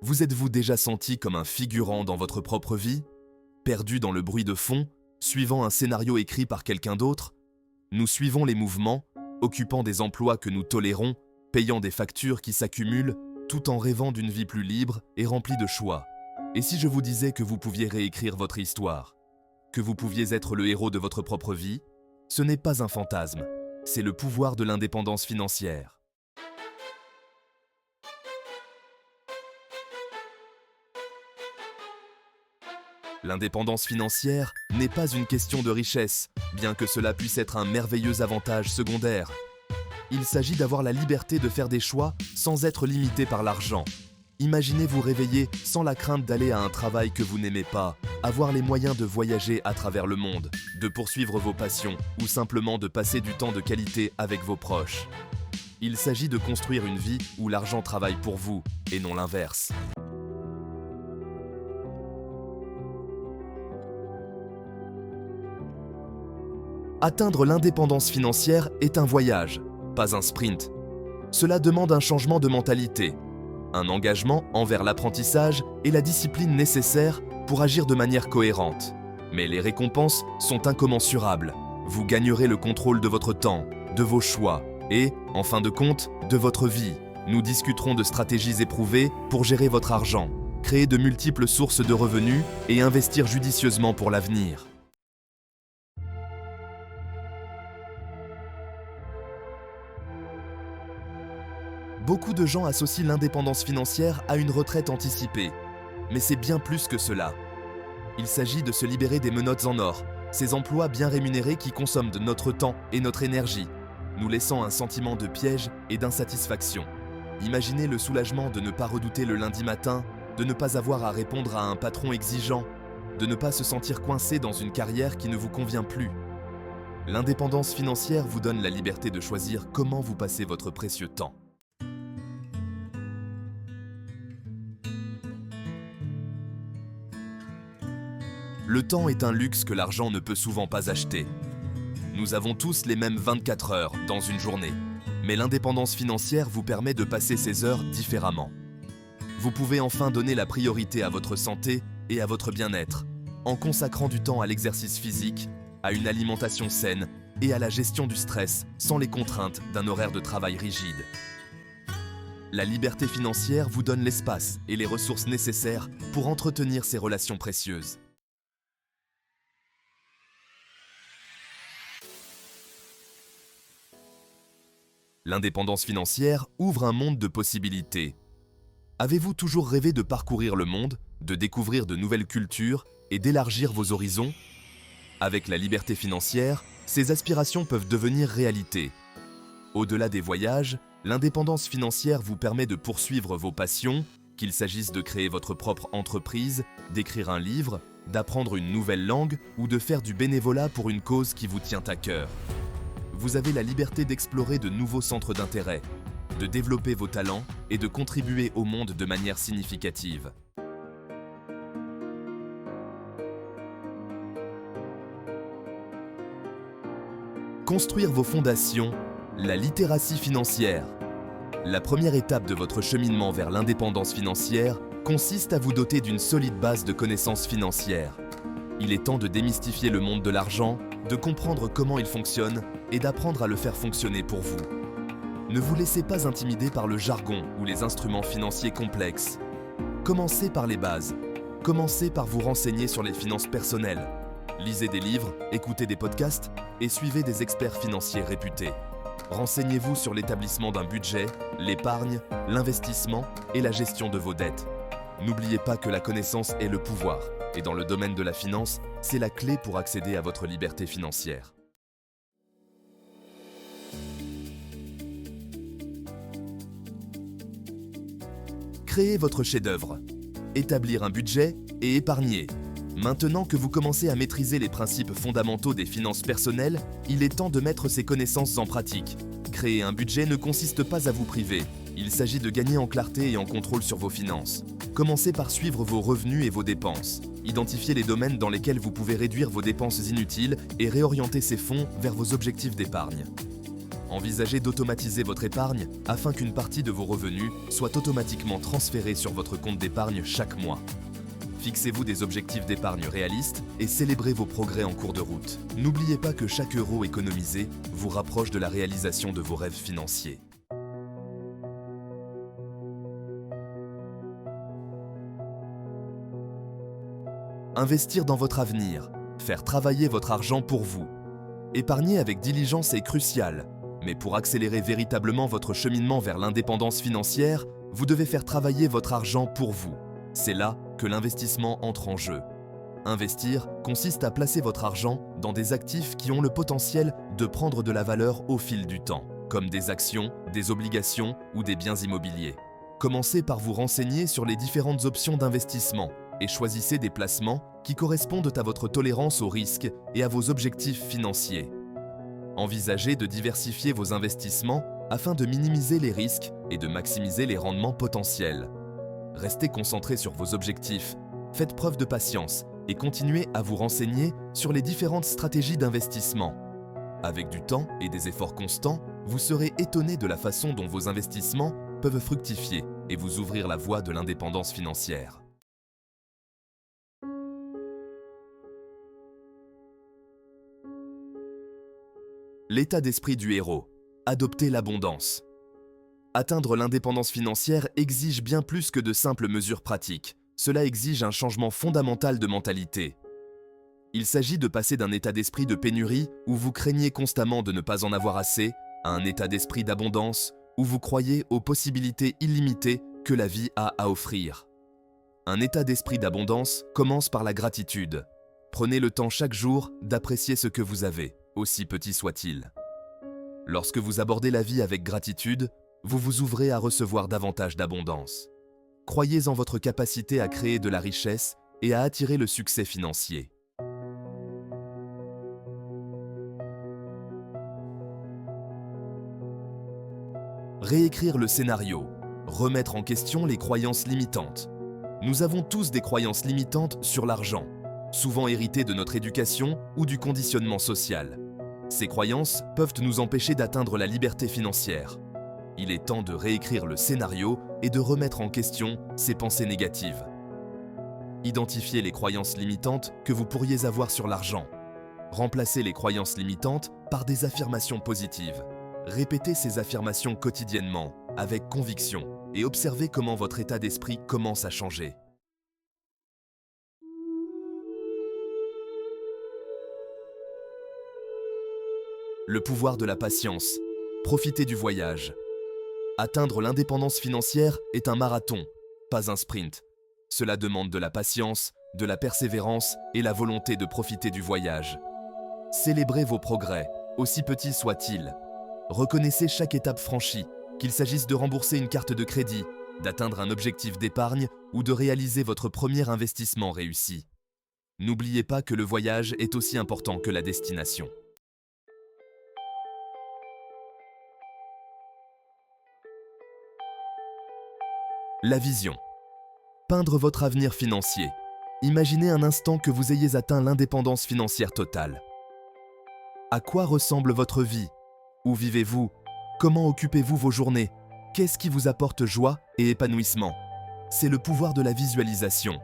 Vous êtes-vous déjà senti comme un figurant dans votre propre vie? Perdu dans le bruit de fond, suivant un scénario écrit par quelqu'un d'autre? Nous suivons les mouvements, occupant des emplois que nous tolérons, payant des factures qui s'accumulent, tout en rêvant d'une vie plus libre et remplie de choix. Et si je vous disais que vous pouviez réécrire votre histoire? Que vous pouviez être le héros de votre propre vie? Ce n'est pas un fantasme, c'est le pouvoir de l'indépendance financière. L'indépendance financière n'est pas une question de richesse, bien que cela puisse être un merveilleux avantage secondaire. Il s'agit d'avoir la liberté de faire des choix sans être limité par l'argent. Imaginez vous réveiller sans la crainte d'aller à un travail que vous n'aimez pas, avoir les moyens de voyager à travers le monde, de poursuivre vos passions ou simplement de passer du temps de qualité avec vos proches. Il s'agit de construire une vie où l'argent travaille pour vous et non l'inverse. Atteindre l'indépendance financière est un voyage, pas un sprint. Cela demande un changement de mentalité, un engagement envers l'apprentissage et la discipline nécessaire pour agir de manière cohérente. Mais les récompenses sont incommensurables. Vous gagnerez le contrôle de votre temps, de vos choix et, en fin de compte, de votre vie. Nous discuterons de stratégies éprouvées pour gérer votre argent, créer de multiples sources de revenus et investir judicieusement pour l'avenir. Beaucoup de gens associent l'indépendance financière à une retraite anticipée. Mais c'est bien plus que cela. Il s'agit de se libérer des menottes en or, ces emplois bien rémunérés qui consomment de notre temps et notre énergie, nous laissant un sentiment de piège et d'insatisfaction. Imaginez le soulagement de ne pas redouter le lundi matin, de ne pas avoir à répondre à un patron exigeant, de ne pas se sentir coincé dans une carrière qui ne vous convient plus. L'indépendance financière vous donne la liberté de choisir comment vous passez votre précieux temps. Le temps est un luxe que l'argent ne peut souvent pas acheter. Nous avons tous les mêmes 24 heures dans une journée, mais l'indépendance financière vous permet de passer ces heures différemment. Vous pouvez enfin donner la priorité à votre santé et à votre bien-être, en consacrant du temps à l'exercice physique, à une alimentation saine et à la gestion du stress sans les contraintes d'un horaire de travail rigide. La liberté financière vous donne l'espace et les ressources nécessaires pour entretenir ces relations précieuses. L'indépendance financière ouvre un monde de possibilités. Avez-vous toujours rêvé de parcourir le monde, de découvrir de nouvelles cultures et d'élargir vos horizons? Avec la liberté financière, ces aspirations peuvent devenir réalité. Au-delà des voyages, l'indépendance financière vous permet de poursuivre vos passions, qu'il s'agisse de créer votre propre entreprise, d'écrire un livre, d'apprendre une nouvelle langue ou de faire du bénévolat pour une cause qui vous tient à cœur. Vous avez la liberté d'explorer de nouveaux centres d'intérêt, de développer vos talents et de contribuer au monde de manière significative. Construire vos fondations, la littératie financière. La première étape de votre cheminement vers l'indépendance financière consiste à vous doter d'une solide base de connaissances financières. Il est temps de démystifier le monde de l'argent, de comprendre comment il fonctionne et d'apprendre à le faire fonctionner pour vous. Ne vous laissez pas intimider par le jargon ou les instruments financiers complexes. Commencez par les bases. Commencez par vous renseigner sur les finances personnelles. Lisez des livres, écoutez des podcasts et suivez des experts financiers réputés. Renseignez-vous sur l'établissement d'un budget, l'épargne, l'investissement et la gestion de vos dettes. N'oubliez pas que la connaissance est le pouvoir, et dans le domaine de la finance, c'est la clé pour accéder à votre liberté financière. Créez votre chef-d'œuvre. Établir un budget et épargner. Maintenant que vous commencez à maîtriser les principes fondamentaux des finances personnelles, il est temps de mettre ces connaissances en pratique. Créer un budget ne consiste pas à vous priver. Il s'agit de gagner en clarté et en contrôle sur vos finances. Commencez par suivre vos revenus et vos dépenses. Identifiez les domaines dans lesquels vous pouvez réduire vos dépenses inutiles et réorienter ces fonds vers vos objectifs d'épargne. Envisagez d'automatiser votre épargne afin qu'une partie de vos revenus soit automatiquement transférée sur votre compte d'épargne chaque mois. Fixez-vous des objectifs d'épargne réalistes et célébrez vos progrès en cours de route. N'oubliez pas que chaque euro économisé vous rapproche de la réalisation de vos rêves financiers. Investir dans votre avenir, faire travailler votre argent pour vous. Épargner avec diligence est crucial, mais pour accélérer véritablement votre cheminement vers l'indépendance financière, vous devez faire travailler votre argent pour vous. C'est là que l'investissement entre en jeu. Investir consiste à placer votre argent dans des actifs qui ont le potentiel de prendre de la valeur au fil du temps, comme des actions, des obligations ou des biens immobiliers. Commencez par vous renseigner sur les différentes options d'investissement et choisissez des placements qui correspondent à votre tolérance au risque et à vos objectifs financiers. Envisagez de diversifier vos investissements afin de minimiser les risques et de maximiser les rendements potentiels. Restez concentré sur vos objectifs, faites preuve de patience et continuez à vous renseigner sur les différentes stratégies d'investissement. Avec du temps et des efforts constants, vous serez étonné de la façon dont vos investissements peuvent fructifier et vous ouvrir la voie de l'indépendance financière. L'état d'esprit du héros. Adopter l'abondance. Atteindre l'indépendance financière exige bien plus que de simples mesures pratiques. Cela exige un changement fondamental de mentalité. Il s'agit de passer d'un état d'esprit de pénurie où vous craignez constamment de ne pas en avoir assez, à un état d'esprit d'abondance où vous croyez aux possibilités illimitées que la vie a à offrir. Un état d'esprit d'abondance commence par la gratitude. Prenez le temps chaque jour d'apprécier ce que vous avez, aussi petit soit-il. Lorsque vous abordez la vie avec gratitude, vous vous ouvrez à recevoir davantage d'abondance. Croyez en votre capacité à créer de la richesse et à attirer le succès financier. Réécrire le scénario. Remettre en question les croyances limitantes. Nous avons tous des croyances limitantes sur l'argent, souvent héritées de notre éducation ou du conditionnement social. Ces croyances peuvent nous empêcher d'atteindre la liberté financière. Il est temps de réécrire le scénario et de remettre en question ces pensées négatives. Identifiez les croyances limitantes que vous pourriez avoir sur l'argent. Remplacez les croyances limitantes par des affirmations positives. Répétez ces affirmations quotidiennement, avec conviction, et observez comment votre état d'esprit commence à changer. Le pouvoir de la patience. Profitez du voyage. Atteindre l'indépendance financière est un marathon, pas un sprint. Cela demande de la patience, de la persévérance et la volonté de profiter du voyage. Célébrez vos progrès, aussi petits soient-ils. Reconnaissez chaque étape franchie, qu'il s'agisse de rembourser une carte de crédit, d'atteindre un objectif d'épargne ou de réaliser votre premier investissement réussi. N'oubliez pas que le voyage est aussi important que la destination. La vision. Peindre votre avenir financier. Imaginez un instant que vous ayez atteint l'indépendance financière totale. À quoi ressemble votre vie? Où vivez-vous? Comment occupez-vous vos journées? Qu'est-ce qui vous apporte joie et épanouissement? C'est le pouvoir de la visualisation.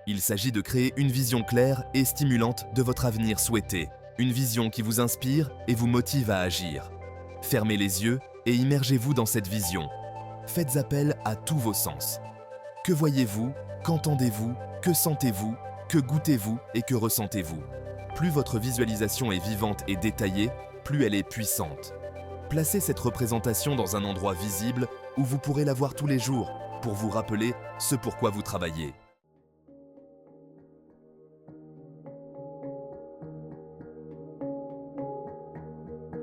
Il s'agit de créer une vision claire et stimulante de votre avenir souhaité. Une vision qui vous inspire et vous motive à agir. Fermez les yeux et immergez-vous dans cette vision. Faites appel à tous vos sens. Que voyez-vous? Qu'entendez-vous? Que sentez-vous? Que goûtez-vous et que ressentez-vous? Plus votre visualisation est vivante et détaillée, plus elle est puissante. Placez cette représentation dans un endroit visible où vous pourrez la voir tous les jours pour vous rappeler ce pourquoi vous travaillez.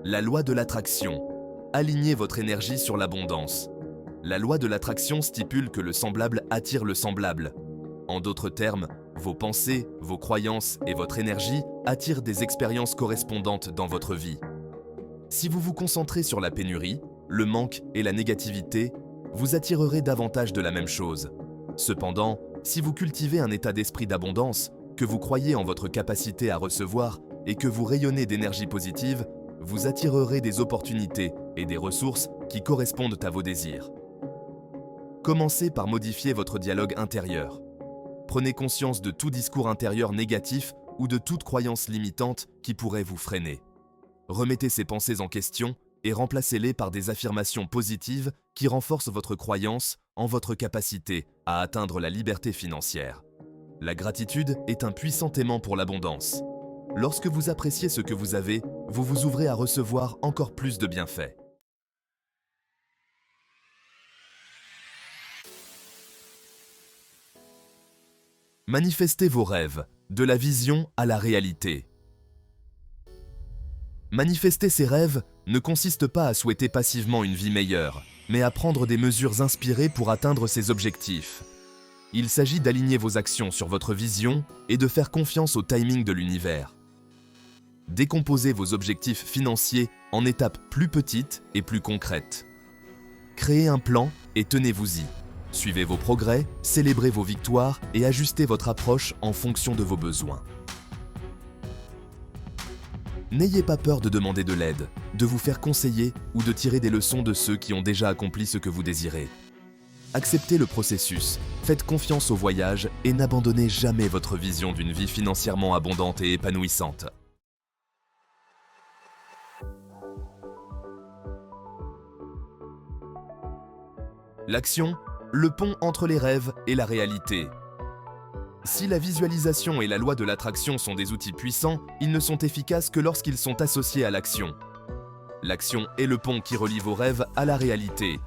La loi de l'attraction. Alignez votre énergie sur l'abondance. La loi de l'attraction stipule que le semblable attire le semblable. En d'autres termes, vos pensées, vos croyances et votre énergie attirent des expériences correspondantes dans votre vie. Si vous vous concentrez sur la pénurie, le manque et la négativité, vous attirerez davantage de la même chose. Cependant, si vous cultivez un état d'esprit d'abondance, que vous croyez en votre capacité à recevoir et que vous rayonnez d'énergie positive, vous attirerez des opportunités et des ressources qui correspondent à vos désirs. Commencez par modifier votre dialogue intérieur. Prenez conscience de tout discours intérieur négatif ou de toute croyance limitante qui pourrait vous freiner. Remettez ces pensées en question et remplacez-les par des affirmations positives qui renforcent votre croyance en votre capacité à atteindre la liberté financière. La gratitude est un puissant aimant pour l'abondance. Lorsque vous appréciez ce que vous avez, vous vous ouvrez à recevoir encore plus de bienfaits. Manifestez vos rêves, de la vision à la réalité. Manifester ses rêves ne consiste pas à souhaiter passivement une vie meilleure, mais à prendre des mesures inspirées pour atteindre ses objectifs. Il s'agit d'aligner vos actions sur votre vision et de faire confiance au timing de l'univers. Décomposez vos objectifs financiers en étapes plus petites et plus concrètes. Créez un plan et tenez-vous-y. Suivez vos progrès, célébrez vos victoires et ajustez votre approche en fonction de vos besoins. N'ayez pas peur de demander de l'aide, de vous faire conseiller ou de tirer des leçons de ceux qui ont déjà accompli ce que vous désirez. Acceptez le processus, faites confiance au voyage et n'abandonnez jamais votre vision d'une vie financièrement abondante et épanouissante. L'action, le pont entre les rêves et la réalité. Si la visualisation et la loi de l'attraction sont des outils puissants, ils ne sont efficaces que lorsqu'ils sont associés à l'action. L'action est le pont qui relie vos rêves à la réalité.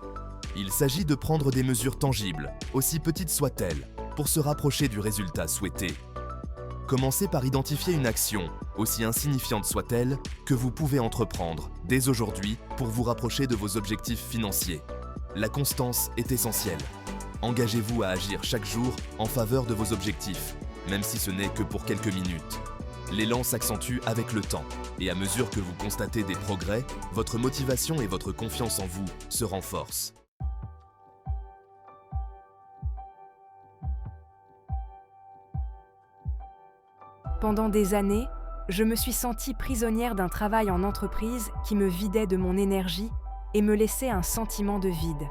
Il s'agit de prendre des mesures tangibles, aussi petites soient-elles, pour se rapprocher du résultat souhaité. Commencez par identifier une action, aussi insignifiante soit-elle, que vous pouvez entreprendre dès aujourd'hui pour vous rapprocher de vos objectifs financiers. La constance est essentielle. Engagez-vous à agir chaque jour en faveur de vos objectifs, même si ce n'est que pour quelques minutes. L'élan s'accentue avec le temps, et à mesure que vous constatez des progrès, votre motivation et votre confiance en vous se renforcent. Pendant des années, je me suis sentie prisonnière d'un travail en entreprise qui me vidait de mon énergie et me laissait un sentiment de vide.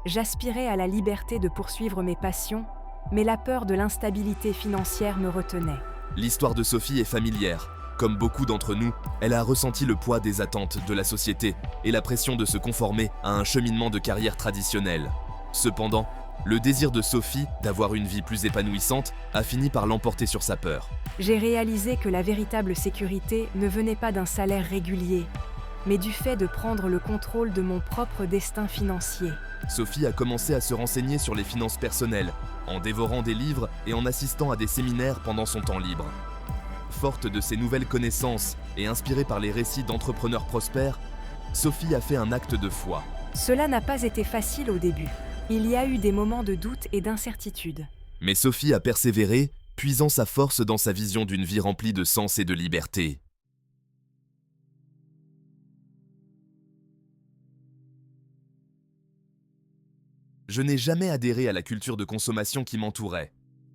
J'aspirais à la liberté de poursuivre mes passions, mais la peur de l'instabilité financière me retenait. L'histoire de Sophie est familière. Comme beaucoup d'entre nous, elle a ressenti le poids des attentes de la société et la pression de se conformer à un cheminement de carrière traditionnel. Cependant, le désir de Sophie d'avoir une vie plus épanouissante a fini par l'emporter sur sa peur. J'ai réalisé que la véritable sécurité ne venait pas d'un salaire régulier, mais du fait de prendre le contrôle de mon propre destin financier. Sophie a commencé à se renseigner sur les finances personnelles, en dévorant des livres et en assistant à des séminaires pendant son temps libre. Forte de ces nouvelles connaissances et inspirée par les récits d'entrepreneurs prospères, Sophie a fait un acte de foi. Cela n'a pas été facile au début. Il y a eu des moments de doute et d'incertitude. Mais Sophie a persévéré, puisant sa force dans sa vision d'une vie remplie de sens et de liberté. Je n'ai jamais adhéré à la culture de consommation qui m'entourait.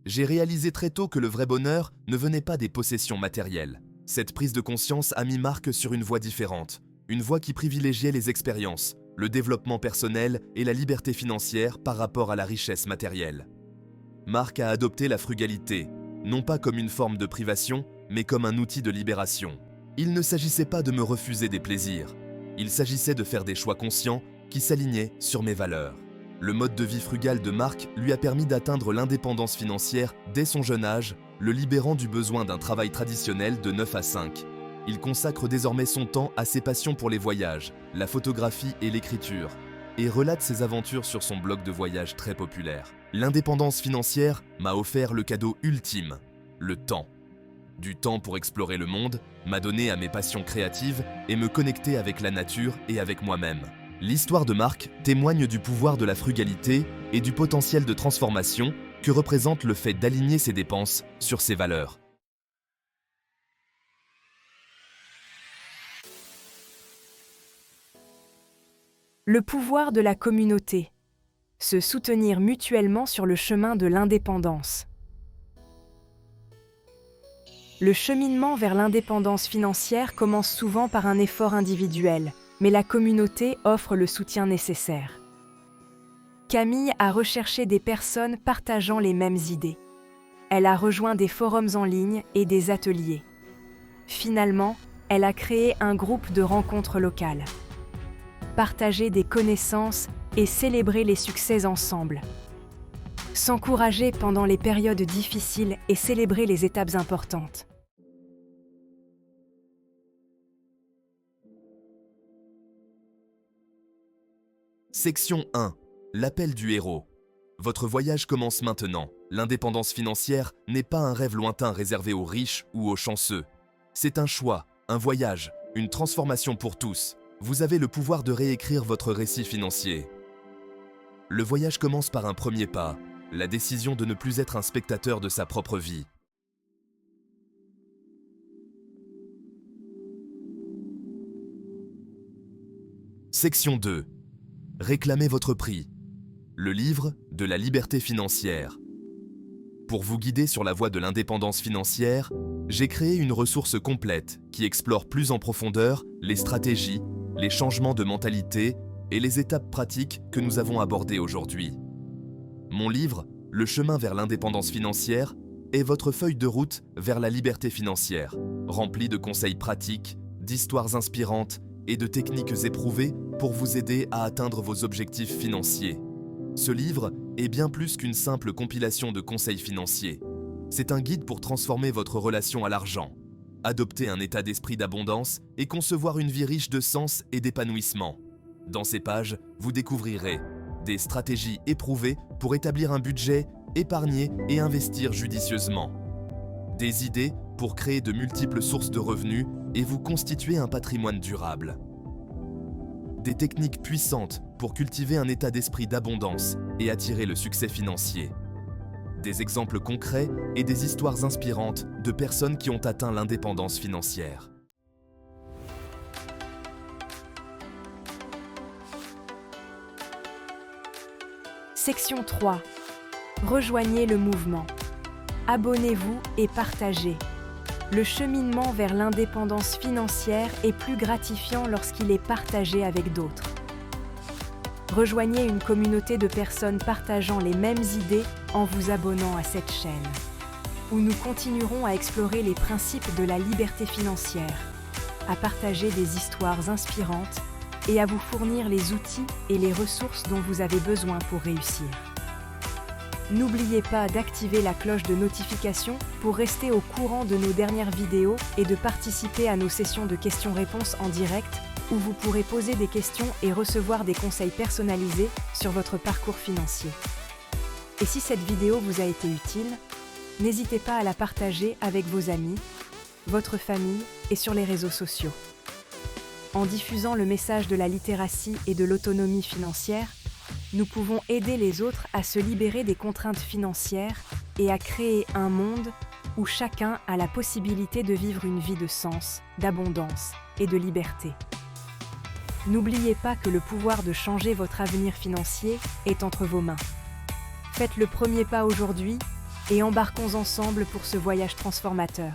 J'ai réalisé très tôt que le vrai bonheur ne venait pas des possessions matérielles. Cette prise de conscience a mis Marc sur une voie différente, une voie qui privilégiait les expériences, le développement personnel et la liberté financière par rapport à la richesse matérielle. Marc a adopté la frugalité, non pas comme une forme de privation, mais comme un outil de libération. Il ne s'agissait pas de me refuser des plaisirs, il s'agissait de faire des choix conscients qui s'alignaient sur mes valeurs. Le mode de vie frugal de Marc lui a permis d'atteindre l'indépendance financière dès son jeune âge, le libérant du besoin d'un travail traditionnel de 9 à 5. Il consacre désormais son temps à ses passions pour les voyages, la photographie et l'écriture, et relate ses aventures sur son blog de voyage très populaire. L'indépendance financière m'a offert le cadeau ultime, le temps. Du temps pour explorer le monde, m'adonner à mes passions créatives et me connecter avec la nature et avec moi-même. L'histoire de Marc témoigne du pouvoir de la frugalité et du potentiel de transformation que représente le fait d'aligner ses dépenses sur ses valeurs. Le pouvoir de la communauté. Se soutenir mutuellement sur le chemin de l'indépendance. Le cheminement vers l'indépendance financière commence souvent par un effort individuel, mais la communauté offre le soutien nécessaire. Camille a recherché des personnes partageant les mêmes idées. Elle a rejoint des forums en ligne et des ateliers. Finalement, elle a créé un groupe de rencontres locales. Partager des connaissances et célébrer les succès ensemble. S'encourager pendant les périodes difficiles et célébrer les étapes importantes. Section 1. L'appel du héros. Votre voyage commence maintenant. L'indépendance financière n'est pas un rêve lointain réservé aux riches ou aux chanceux. C'est un choix, un voyage, une transformation pour tous. Vous avez le pouvoir de réécrire votre récit financier. Le voyage commence par un premier pas, la décision de ne plus être un spectateur de sa propre vie. Section 2. Réclamez votre prix. Le livre de la liberté financière. Pour vous guider sur la voie de l'indépendance financière, j'ai créé une ressource complète qui explore plus en profondeur les stratégies, les changements de mentalité et les étapes pratiques que nous avons abordées aujourd'hui. Mon livre, Le chemin vers l'indépendance financière, est votre feuille de route vers la liberté financière, remplie de conseils pratiques, d'histoires inspirantes et de techniques éprouvées pour vous aider à atteindre vos objectifs financiers. Ce livre est bien plus qu'une simple compilation de conseils financiers. C'est un guide pour transformer votre relation à l'argent, adopter un état d'esprit d'abondance et concevoir une vie riche de sens et d'épanouissement. Dans ces pages, vous découvrirez des stratégies éprouvées pour établir un budget, épargner et investir judicieusement. Des idées pour créer de multiples sources de revenus et vous constituer un patrimoine durable. Des techniques puissantes pour cultiver un état d'esprit d'abondance et attirer le succès financier. Des exemples concrets et des histoires inspirantes de personnes qui ont atteint l'indépendance financière. Section 3. Rejoignez le mouvement. Abonnez-vous et partagez. Le cheminement vers l'indépendance financière est plus gratifiant lorsqu'il est partagé avec d'autres. Rejoignez une communauté de personnes partageant les mêmes idées en vous abonnant à cette chaîne, où nous continuerons à explorer les principes de la liberté financière, à partager des histoires inspirantes et à vous fournir les outils et les ressources dont vous avez besoin pour réussir. N'oubliez pas d'activer la cloche de notification pour rester au courant de nos dernières vidéos et de participer à nos sessions de questions-réponses en direct où vous pourrez poser des questions et recevoir des conseils personnalisés sur votre parcours financier. Et si cette vidéo vous a été utile, n'hésitez pas à la partager avec vos amis, votre famille et sur les réseaux sociaux. En diffusant le message de la littératie et de l'autonomie financière, nous pouvons aider les autres à se libérer des contraintes financières et à créer un monde où chacun a la possibilité de vivre une vie de sens, d'abondance et de liberté. N'oubliez pas que le pouvoir de changer votre avenir financier est entre vos mains. Faites le premier pas aujourd'hui et embarquons ensemble pour ce voyage transformateur.